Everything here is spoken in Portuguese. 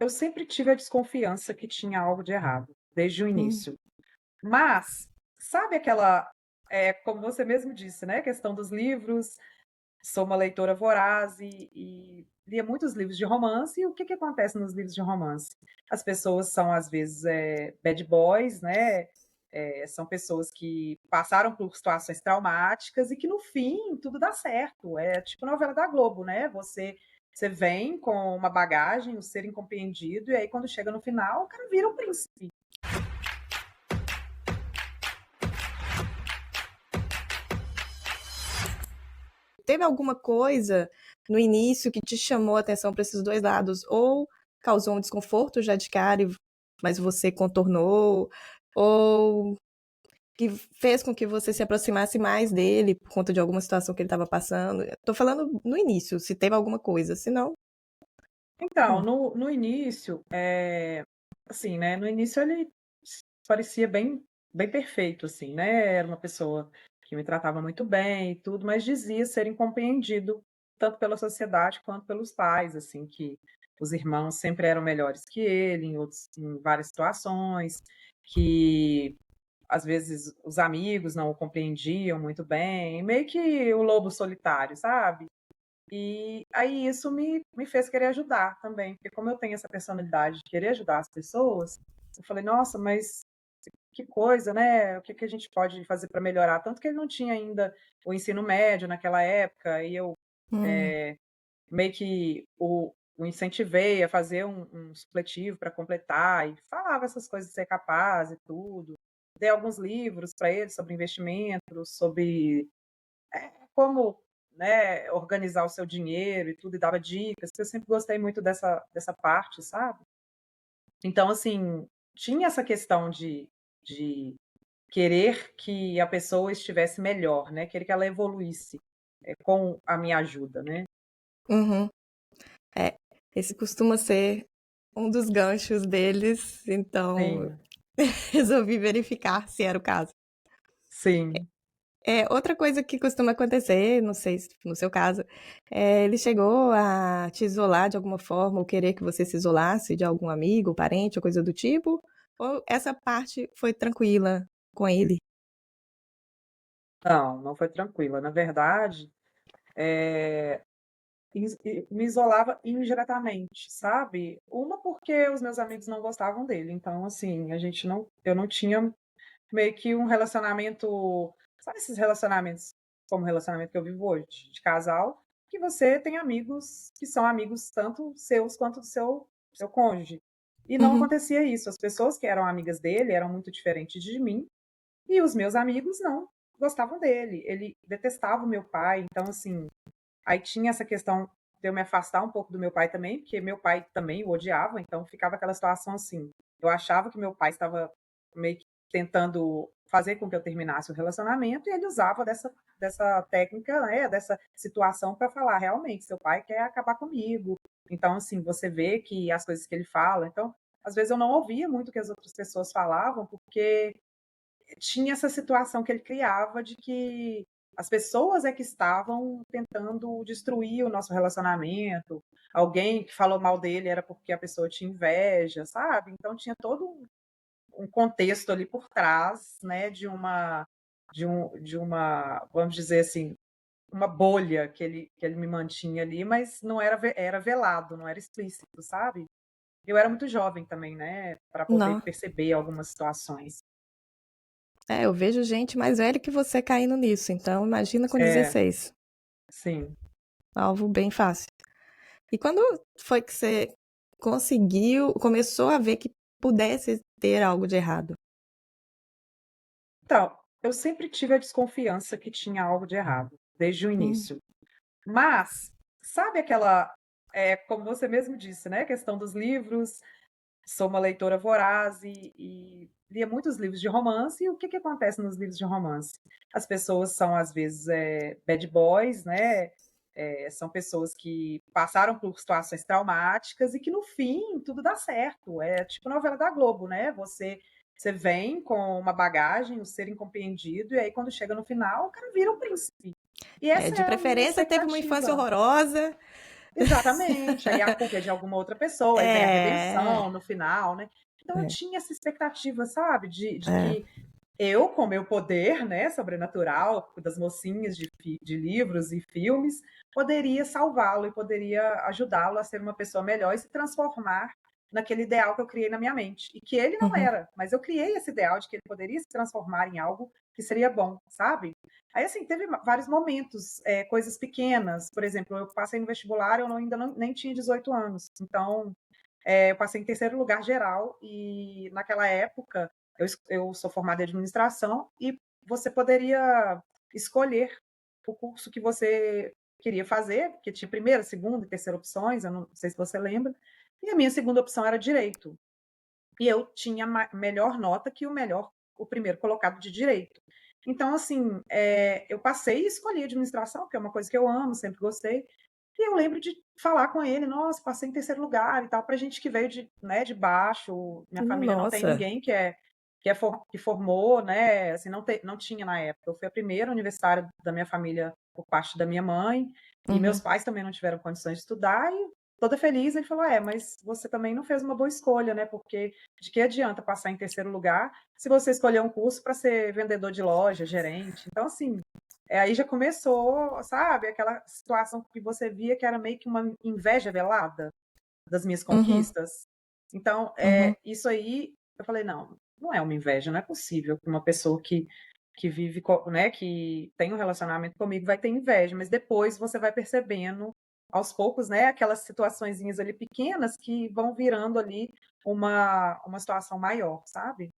Eu sempre tive a desconfiança que tinha algo de errado, desde o Hum, início. Mas, sabe aquela, como você mesmo disse, né, a questão dos livros, sou uma leitora voraz e lia muitos livros de romance, e o que que acontece nos livros de romance? As pessoas são, às vezes, bad boys, né, são pessoas que passaram por situações traumáticas e que, no fim, tudo dá certo. É tipo novela da Globo, né, você vem com uma bagagem, um ser incompreendido, e aí quando chega no final, o cara vira um príncipe. Teve alguma coisa no início que te chamou a atenção para esses dois lados? Ou causou um desconforto já de cara, mas você contornou? Ou que fez com que você se aproximasse mais dele por conta de alguma situação que ele estava passando? Tô falando no início, se teve alguma coisa, se não, Então, não. no início, assim, né, no início ele parecia bem perfeito, assim, né, era uma pessoa que me tratava muito bem e tudo, mas dizia ser incompreendido tanto pela sociedade quanto pelos pais, assim, que os irmãos sempre eram melhores que ele em várias situações, que às vezes os amigos não o compreendiam muito bem, meio que o lobo solitário, sabe? E aí isso me fez querer ajudar também, porque como eu tenho essa personalidade de querer ajudar as pessoas, eu falei: "Nossa, mas que coisa, né, o que que a gente pode fazer para melhorar?". Tanto que ele não tinha ainda o ensino médio naquela época, e eu, Hum, meio que o incentivei a fazer um supletivo para completar e falava essas coisas de ser capaz e tudo. Dei alguns livros para ele sobre investimentos, sobre como, né, organizar o seu dinheiro e tudo, e dava dicas, que eu sempre gostei muito dessa parte, sabe. Então, assim, tinha essa questão de querer que a pessoa estivesse melhor, né, querer que ela evoluísse, com a minha ajuda, né. uhum. É, esse costuma ser um dos ganchos deles, então Sim, resolvi verificar se era o caso. sim. Outra coisa que costuma acontecer, não sei se no seu caso, ele chegou a te isolar de alguma forma ou querer que você se isolasse de algum amigo, parente ou coisa do tipo? Ou essa parte foi tranquila com ele? Não, não foi tranquila. Na verdade, me isolava indiretamente, sabe. Uma porque os meus amigos não gostavam dele, então, assim, a gente não eu não tinha meio que um relacionamento, sabe esses relacionamentos, como o relacionamento que eu vivo hoje, de casal, que você tem amigos que são amigos tanto seus quanto do seu cônjuge. E não Uhum, acontecia isso, as pessoas que eram amigas dele eram muito diferentes de mim, e os meus amigos não gostavam dele, ele detestava o meu pai, então assim, aí tinha essa questão de eu me afastar um pouco do meu pai também, porque meu pai também o odiava, então ficava aquela situação assim, eu achava que meu pai estava meio que tentando fazer com que eu terminasse o relacionamento e ele usava dessa técnica, né, dessa situação para falar: "Realmente, seu pai quer acabar comigo". Então, assim, você vê que as coisas que ele fala, então, às vezes eu não ouvia muito o que as outras pessoas falavam, porque tinha essa situação que ele criava de que as pessoas é que estavam tentando destruir o nosso relacionamento, alguém que falou mal dele era porque a pessoa tinha inveja, sabe. Então tinha todo um contexto ali por trás, né, de uma, vamos dizer assim, uma bolha que ele me mantinha ali, mas não era velado, não era explícito, sabe. Eu era muito jovem também, né, para poder não. perceber algumas situações. Eu vejo gente mais velha que você caindo nisso, então imagina com É, 16, sim. alvo bem fácil. E quando foi que você começou a ver que pudesse ter algo de errado? Então, eu sempre tive a desconfiança que tinha algo de errado, desde o Hum, início. Mas, sabe aquela, como você mesmo disse, né, a questão dos livros, sou uma leitora voraz e lia muitos livros de romance, e o que que acontece nos livros de romance? As pessoas são, às vezes, bad boys, né, são pessoas que passaram por situações traumáticas e que, no fim, tudo dá certo. É tipo novela da Globo, né, você vem com uma bagagem, um ser incompreendido, e aí quando chega no final, o cara vira um príncipe. E essa de é a minha preferência teve uma infância expectativa. horrorosa, Exatamente, aí a culpa é de alguma outra pessoa, aí vem a É, redenção no final, né. Então eu é, tinha essa expectativa, sabe, de é. que eu, com meu poder, né, sobrenatural, das mocinhas de livros e filmes, poderia salvá-lo e poderia ajudá-lo a ser uma pessoa melhor e se transformar naquele ideal que eu criei na minha mente. E que ele não Uhum, era, mas eu criei esse ideal de que ele poderia se transformar em algo que seria bom, sabe? Aí, assim, teve vários momentos, coisas pequenas. Por exemplo, eu passei no vestibular, eu ainda nem tinha 18 anos. Então, eu passei em terceiro lugar geral e naquela época eu sou formada em administração e você poderia escolher o curso que você queria fazer, porque tinha primeira, segunda e terceira opções, eu não sei se você lembra, e a minha segunda opção era direito. E eu tinha melhor nota que o primeiro colocado de direito. Então, assim, eu passei e escolhi administração, que é uma coisa que eu amo, sempre gostei. E eu lembro de falar com ele, nossa, passei em terceiro lugar e tal, para gente que veio de baixo, minha família não tem nossa. ninguém que formou, né? Assim, não tinha na época. Eu fui a primeira universitária da minha família por parte da minha mãe, e meus Uhum, pais também não tiveram condições de estudar, e toda feliz, ele falou: mas você também não fez uma boa escolha, né? Porque de que adianta passar em terceiro lugar se você escolher um curso para ser vendedor de loja, gerente? Então, assim, aí já começou, sabe, aquela situação que você via que era meio que uma inveja velada das minhas uhum, conquistas. Então, uhum, isso aí, eu falei, não, não é uma inveja, não é possível que uma pessoa que vive, né, que tem um relacionamento comigo vai ter inveja, mas depois você vai percebendo, aos poucos, né, aquelas situaçõezinhas ali pequenas que vão virando ali uma situação maior, sabe?